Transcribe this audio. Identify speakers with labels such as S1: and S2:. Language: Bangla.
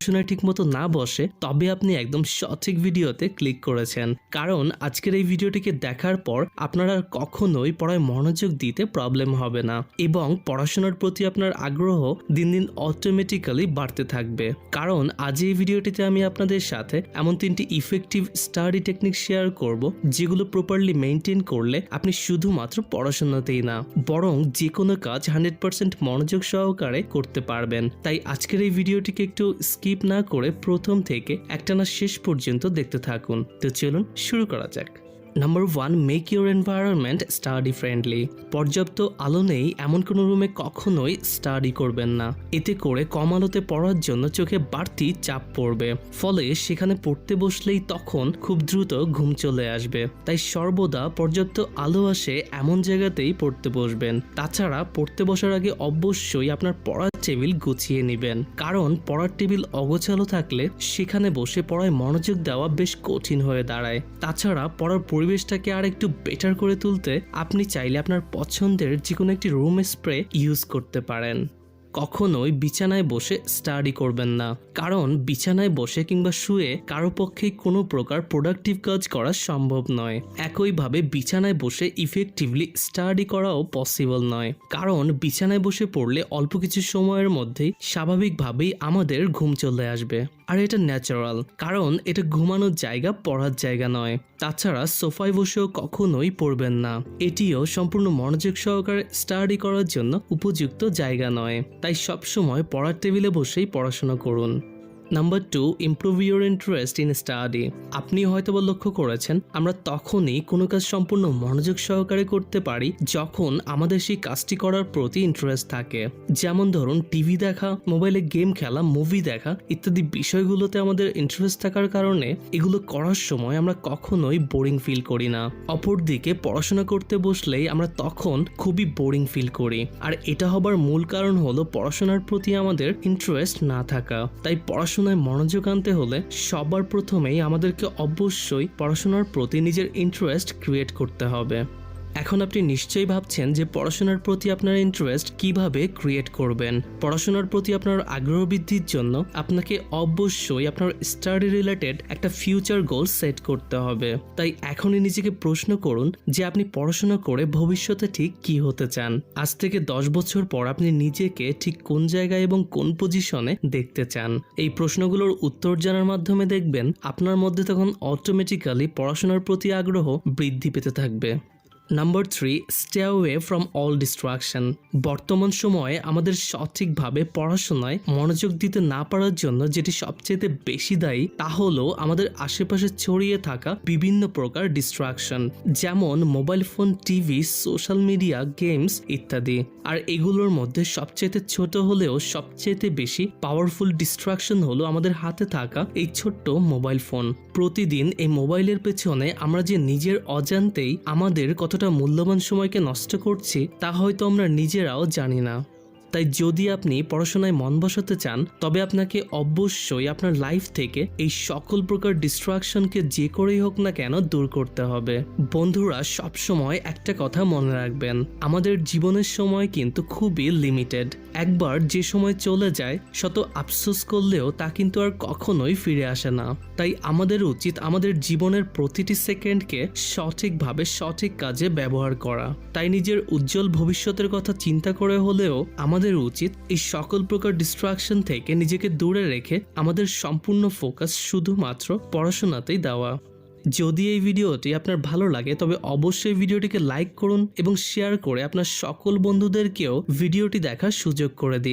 S1: পড়াশোনায় ঠিকমতো না বসে তবে আপনি একদম সঠিক ভিডিওতে ক্লিক করেছেন। কারণ আজকের এই ভিডিওটিকে দেখার পর আপনার আর কখনোই পড়ায় মনোযোগ দিতে প্রবলেম হবে না এবং পড়াশোনার প্রতি আপনার আগ্রহ দিন দিন অটোমেটিক্যালি বাড়তে থাকবে। কারণ আজ এই ভিডিওটিতে আমি আপনাদের সাথে এমন 3টি ইফেক্টিভ স্টাডি টেকনিক শেয়ার করব যেগুলো প্রপারলি মেনটেন করলে আপনি শুধুমাত্র পড়াশোনাতেই না বরং যে কোনো কাজ 100% মনোযোগ সহকারে করতে পারবেন। তাই আজকের এই ভিডিওটিকে একটু স্কিপ না করে প্রথম থেকে একটানা শেষ পর্যন্ত দেখতে থাকুন। তো চলুন শুরু করা যাক। Number 1, make your environment study friendly. পর্যাপ্ত আলো নেই এমন কোনো রুমে কখনোই স্টাডি করবেন না। এতে করে কম আলোতে পড়ার জন্য চোখে বাড়তি চাপ পড়বে, ফলে সেখানে পড়তে বসলেই তখন খুব দ্রুত ঘুম চলে আসবে। তাই সর্বদা পর্যাপ্ত আলো আসে এমন জায়গাতেই পড়তে বসবেন। তাছাড়া পড়তে বসার আগে অবশ্যই আপনার পড়ার টেবিল গুছিয়ে নেবেন, কারণ পড়ার টেবিল অগোছালো থাকলে সেখানে বসে পড়ায় মনোযোগ দেওয়া বেশ কঠিন হয়ে দাঁড়ায়। তাছাড়া পড়ার পরিবেশটাকে আর একটু বেটার করে তুলতে আপনি চাইলে আপনার পছন্দের যে কোনো একটি রুম স্প্রে ইউজ করতে পারেন। কখনোই বিছানায় বসে স্টাডি করবেন না, কারণ বিছানায় বসে কিংবা শুয়ে কারো পক্ষেই কোনো প্রকার প্রোডাক্টিভ কাজ করা সম্ভব নয়। একইভাবে বিছানায় বসে ইফেক্টিভলি স্টাডি করাও পসিবল নয়, কারণ বিছানায় বসে পড়লে অল্প কিছু সময়ের মধ্যেই স্বাভাবিকভাবেই আমাদের ঘুম চলে আসবে। আর এটা ন্যাচারাল, কারণ এটা ঘুমানোর জায়গা, পড়ার জায়গা নয়। তাছাড়া সোফায় বসেও কখনোই পড়বেন না, এটিও সম্পূর্ণ মনোযোগ সহকারে স্টাডি করার জন্য উপযুক্ত জায়গা নয়। তাই সবসময় পড়ার টেবিলে বসেই পড়াশোনা করুন। Number 2, improve your interest in study. আপনি হয়তোবা লক্ষ্য করেছেন আমরা তখনই কোনো কাজ সম্পূর্ণ মনোযোগ সহকারে করতে পারি যখন আমাদের সেই কাজটি করার প্রতি ইন্টারেস্ট থাকে। যেমন ধরুন টিভি দেখা, মোবাইলে গেম খেলা, মুভি দেখা ইত্যাদি বিষয়গুলোতে আমাদের ইন্টারেস্ট থাকার কারণে এগুলো করার সময় আমরা কখনোই বোরিং ফিল করি না। অপরদিকে পড়াশোনা করতে বসলেই আমরা তখন খুবই বোরিং ফিল করি, আর এটা হবার মূল কারণ হলো পড়াশোনার প্রতি আমাদের ইন্টারেস্ট না থাকা। তাই পড়াশোনায় মনোযোগ আনতে হলে সবার প্রথমেই আমাদেরকে অবশ্যই পড়াশোনার প্রতি নিজের ইন্টারেস্ট ক্রিয়েট করতে হবে। এখন আপনি নিশ্চয়ই ভাবছেন যে পড়াশোনার প্রতি আপনার ইন্টারেস্ট কিভাবে ক্রিয়েট করবেন। পড়াশোনার প্রতি আপনার আগ্রহ বৃদ্ধির জন্য আপনাকে অবশ্যই আপনার স্টাডি রিলেটেড একটা ফিউচার গোল সেট করতে হবে। তাই এখনই নিজেকে প্রশ্ন করুন যে আপনি পড়াশোনা করে ভবিষ্যতে ঠিক কি হতে চান। আজ থেকে 10 বছর পর আপনি নিজেকে ঠিক কোন জায়গায় এবং কোন পজিশনে দেখতে চান। এই প্রশ্নগুলোর উত্তর জানার মাধ্যমে দেখবেন আপনার মধ্যে তখন অটোমেটিক্যালি পড়াশোনার প্রতি আগ্রহ বৃদ্ধি পেতে থাকবে। Number 3, stay away from all distraction. বর্তমান সময়ে আমাদের সঠিকভাবে পড়াশোনায় মনোযোগ দিতে না পারার জন্য যেটি সবচেয়ে বেশি দায়ী তা হলো আমাদের আশেপাশে ছড়িয়ে থাকা বিভিন্ন প্রকার ডিস্ট্রাকশন, যেমন mobile phone, TV, social media, games ইত্যাদি। আর এগুলোর মধ্যে সবচেয়ে ছোট হলেও সবচেয়ে বেশি পাওয়ারফুল ডিস্ট্রাকশন হলো আমাদের হাতে থাকা এই ছোট্ট মোবাইল ফোন। প্রতিদিন এই মোবাইলের পেছনে আমরা যে নিজের অজান্তেই আমাদের কতটা মূল্যবান সময়কে নষ্ট করছি তা হয়তো আমরা নিজেরাও জানি না। তাই যদি আপনি পড়াশোনায় মন বসাতে চান তবে আপনাকে অবশ্যই আপনার লাইফ থেকে এই সকল প্রকার ডিস্ট্রাকশনকে যে করেই হোক না কেন দূর করতে হবে। বন্ধুরা, সবসময় একটা কথা মনে রাখবেন, আমাদের জীবনের সময় কিন্তু খুবই লিমিটেড। একবার যে সময় চলে যায় শত আফসোস করলেও তা কিন্তু আর কখনোই ফিরে আসে না। তাই আমাদের উচিত আমাদের জীবনের প্রতিটি সেকেন্ডকে সঠিকভাবে সঠিক কাজে ব্যবহার করা। তাই নিজের উজ্জ্বল ভবিষ্যতের কথা চিন্তা করে হলেও আমাদের উচিত এই সকল প্রকার ডিস্ট্রাকশন থেকে নিজেকে দূরে রেখে আমাদের সম্পূর্ণ ফোকাস শুধুমাত্র পড়াশোনাতেই দেওয়া। যদি এই ভিডিওটি আপনার ভালো লাগে তবে অবশ্যই ভিডিওটিকে লাইক করুন এবং শেয়ার করে আপনার সকল বন্ধুদেরকেও ভিডিওটি দেখার সুযোগ করে দিন।